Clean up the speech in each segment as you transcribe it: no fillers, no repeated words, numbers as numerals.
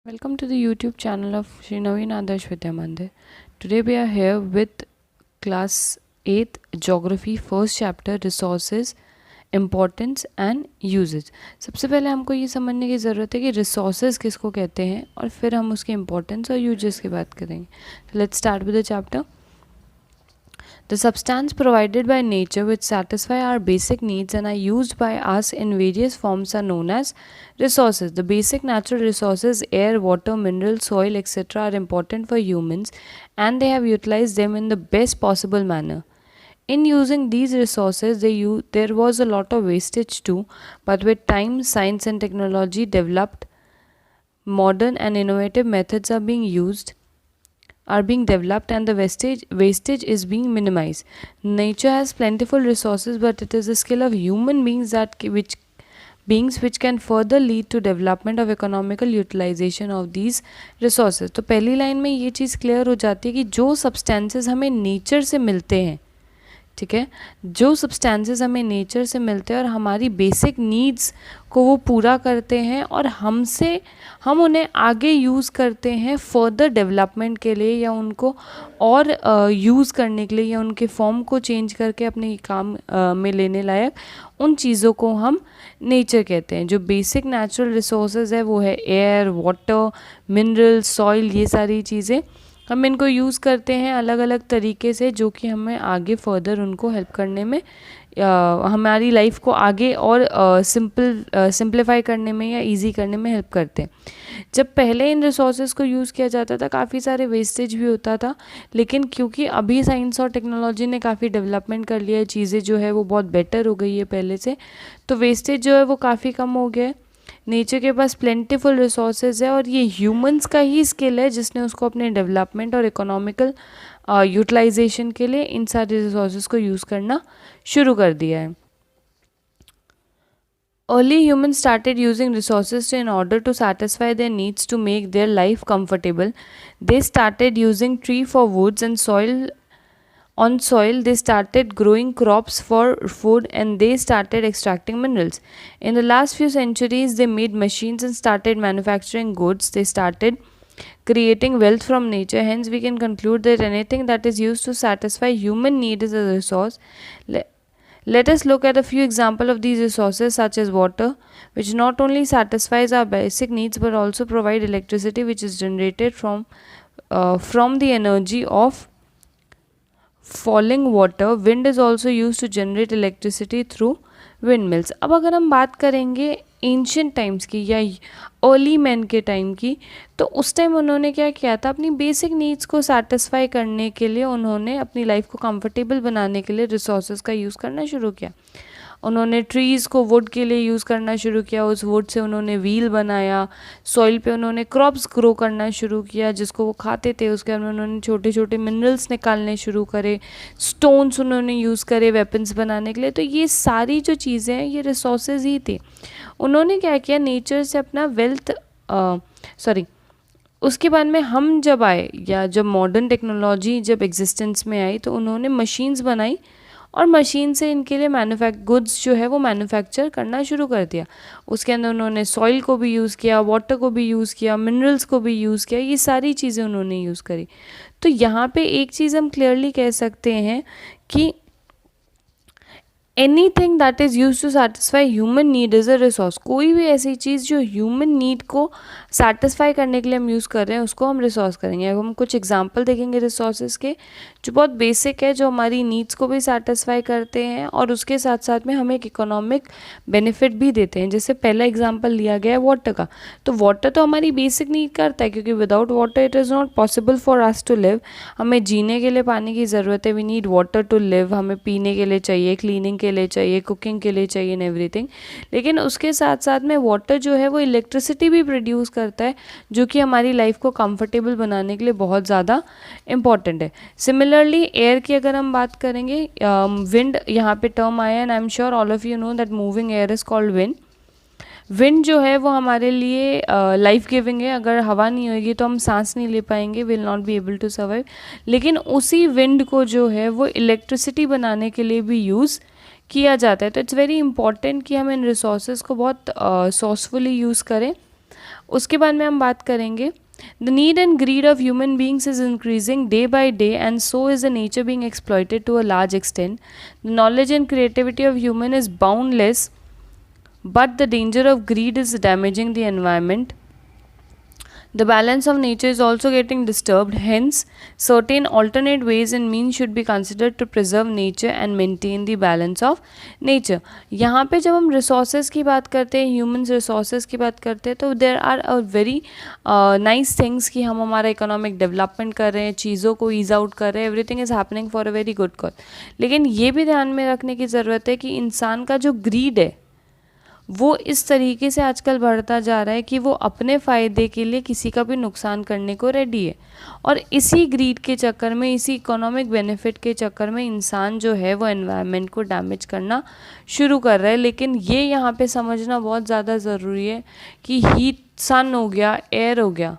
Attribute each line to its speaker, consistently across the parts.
Speaker 1: Welcome to the YouTube channel of Shri Naveen Adarsh Vidya Mandir. Today we are here with class 8th Geography first chapter Resources, Importance and Usage. सबसे पहले हमको ये समझने की ज़रूरत है कि resources किसको कहते हैं और फिर हम उसके importance और uses की बात करेंगे. So let's start with the chapter. The substance provided by nature which satisfy our basic needs and are used by us in various forms are known as resources. The basic natural resources, air, water, minerals, soil, etc. are important for humans and they have utilized them in the best possible manner. In using these resources, there was a lot of wastage too, but with time, science and technology developed, modern and innovative methods are being developed and the wastage is being minimized. Nature has plentiful resources, but it is the skill of human beings which can further lead to development of economical utilization of these resources. तो पहली line में ये चीज़ clear हो जाती है कि जो substances हमें नेचर से मिलते हैं, ठीक है, जो सब्सटेंसेस हमें नेचर से मिलते हैं और हमारी बेसिक नीड्स को वो पूरा करते हैं और हम उन्हें आगे यूज़ करते हैं फर्दर डेवलपमेंट के लिए या उनको और यूज़ करने के लिए या उनके फॉर्म को चेंज करके अपने काम में लेने लायक उन चीज़ों को हम नेचर कहते हैं. जो बेसिक नेचुरल रिसोर्सेज है वो है एयर, वाटर, मिनरल, सॉइल, ये सारी चीज़ें हम इनको यूज़ करते हैं अलग अलग तरीके से जो कि हमें आगे फर्दर उनको हेल्प करने में हमारी लाइफ को आगे और सिंप्लीफाई करने में या इजी करने में हेल्प करते हैं. जब पहले इन रिसोर्सेज को यूज़ किया जाता था काफ़ी सारे वेस्टेज भी होता था, लेकिन क्योंकि अभी साइंस और टेक्नोलॉजी ने काफ़ी डेवलपमेंट कर लिया है, चीज़ें जो है वो बहुत बेटर हो गई है पहले से, तो वेस्टेज जो है वो काफ़ी कम हो गया है. नेचर के पास प्लेंटीफुल रिसोर्सेज है और ये ह्यूमंस का ही स्किल है जिसने उसको अपने डेवलपमेंट और इकोनॉमिकल यूटिलाइजेशन के लिए इन सारे रिसोर्सेज को यूज़ करना शुरू कर दिया है. Early humans started using resources in order to satisfy their needs to make their life comfortable. They started using tree for woods and on soil they started growing crops for food and they started extracting minerals. In the last few centuries they made machines and started manufacturing goods. They started creating wealth from nature. Hence we can conclude that anything that is used to satisfy human need is a resource. Let us look at a few examples of these resources such as water, which not only satisfies our basic needs but also provide electricity which is generated from the energy of falling water. Wind is also used to generate electricity through windmills. अब अगर हम बात करेंगे ancient times की या early man के time की, तो उस टाइम उन्होंने क्या किया था, अपनी बेसिक नीड्स को सेटिस्फाई करने के लिए उन्होंने अपनी लाइफ को कंफर्टेबल बनाने के लिए रिसोर्सेज का यूज़ करना शुरू किया. उन्होंने ट्रीज़ को वुड के लिए यूज़ करना शुरू किया, उस वुड से उन्होंने व्हील बनाया, सॉइल पे उन्होंने क्रॉप्स ग्रो करना शुरू किया जिसको वो खाते थे. उसके बाद उन्होंने छोटे छोटे मिनरल्स निकालने शुरू करे, स्टोन्स उन्होंने यूज़ करे वेपन्स बनाने के लिए. तो ये सारी जो चीज़ें हैं ये रिसोर्सेज ही थी. उन्होंने क्या किया, नेचर से अपना उसके बाद में हम जब आए या जब मॉडर्न टेक्नोलॉजी जब एग्जिस्टेंस में आई तो उन्होंने मशीन्स बनाई और मशीन से इनके लिए गुड्स जो है वो मैन्युफैक्चर करना शुरू कर दिया. उसके अंदर उन्होंने सॉइल को भी यूज़ किया, वाटर को भी यूज़ किया, मिनरल्स को भी यूज़ किया, ये सारी चीज़ें उन्होंने यूज़ करी. तो यहाँ पे एक चीज़ हम क्लियरली कह सकते हैं कि anything that is use to satisfy human need is a resource. कोई भी ऐसी चीज़ जो ह्यूमन नीड को सेटिस्फाई करने के लिए हम यूज़ कर रहे हैं उसको हम रिसोर्स करेंगे. अब हम कुछ एग्जांपल देखेंगे रिसोर्सेज के जो बहुत बेसिक है, जो हमारी नीड्स को भी सेटिस्फाई करते हैं और उसके साथ साथ में हमें एक इकोनॉमिक बेनिफिट भी देते हैं. जैसे पहला एग्जाम्पल लिया गया है वाटर का, तो वाटर तो हमारी बेसिक नीड करता है क्योंकि without water it is not possible for us to live. हमें जीने के लिए पानी की ज़रूरत है, we need water to live. हमें पीने के लिए चाहिए, क्लीनिंग के लिए चाहिए, कुकिंग के लिए चाहिए एंड एवरीथिंग. लेकिन उसके साथ साथ में वाटर जो है वो इलेक्ट्रिसिटी भी प्रोड्यूस करता है जो कि हमारी लाइफ को कंफर्टेबल बनाने के लिए बहुत ज़्यादा इम्पॉर्टेंट है. सिमिलरली एयर की अगर हम बात करेंगे, विंड यहाँ पे टर्म आया and I am sure all of you know that moving air is called wind. Wind जो है वो हमारे लिए लाइफ गिविंग है. अगर हवा नहीं होगी तो हम सांस नहीं ले पाएंगे, will not be able to survive. लेकिन उसी विंड को जो है वो इलेक्ट्रिसिटी बनाने के लिए भी यूज़ किया जाता है. तो इट्स वेरी इंपॉर्टेंट कि हम इन रिसोर्सेज को बहुत सोर्सफुली यूज़ करें. उसके बाद में हम बात करेंगे the need and greed of human beings is increasing day by day, and so is the nature being exploited to a large extent. The knowledge and creativity of human is boundless, but the danger of greed is damaging the environment. The balance of nature is also getting disturbed, hence certain alternate ways and means should be considered to preserve nature and maintain the balance of nature. यहाँ पे जब हम resources की बात करते हैं, human resources की बात करते हैं, तो there are a very nice things कि हम हमारा economic development कर रहे हैं, चीज़ों को ease out कर रहे हैं, everything is happening for a very good cause. लेकिन ये भी ध्यान में रखने की ज़रूरत है कि इंसान का जो greed है वो इस तरीके से आजकल बढ़ता जा रहा है कि वो अपने फ़ायदे के लिए किसी का भी नुकसान करने को रेडी है, और इसी ग्रीड के चक्कर में, इसी इकोनॉमिक बेनिफिट के चक्कर में इंसान जो है वो एनवायरनमेंट को डैमेज करना शुरू कर रहा है. लेकिन ये यहाँ पे समझना बहुत ज़्यादा ज़रूरी है कि हीट, सन हो गया, एयर हो गया,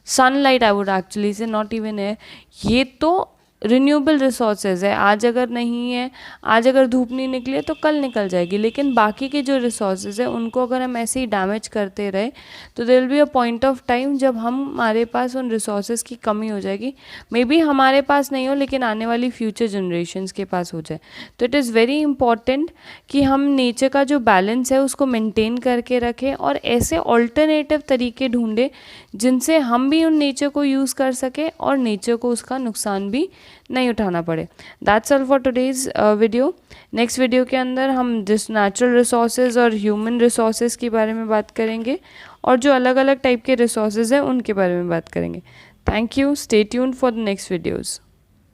Speaker 1: सनलाइट आई वुड एक्चुअली से, नॉट इवन एयर, ये तो रिन्यूएबल रिसोर्सेज है. आज अगर नहीं है, आज अगर धूप नहीं निकली है तो कल निकल जाएगी, लेकिन बाकी के जो रिसोर्सेज है उनको अगर हम ऐसे ही डैमेज करते रहे तो there will be a point of time जब हमारे पास उन रिसोर्सेज की कमी हो जाएगी. मे बी हमारे पास नहीं हो, लेकिन आने वाली फ्यूचर जनरेशन्स के पास हो जाए. तो इट इज़ वेरी इंपॉर्टेंट कि हम नेचर का जो बैलेंस है उसको मेंटेन करके रखें और ऐसे ऑल्टरनेटिव तरीके ढूंढें जिनसे हम भी उन नेचर को यूज़ कर सकें और नेचर को उसका नुकसान भी नहीं उठाना पड़े. That's all for today's video. Next video के अंदर हम जिस नेचुरल रिसोर्सेज और ह्यूमन रिसोर्सेज के बारे में बात करेंगे और जो अलग अलग टाइप के रिसोर्सेज हैं उनके बारे में बात करेंगे. Thank you. Stay tuned for the next videos.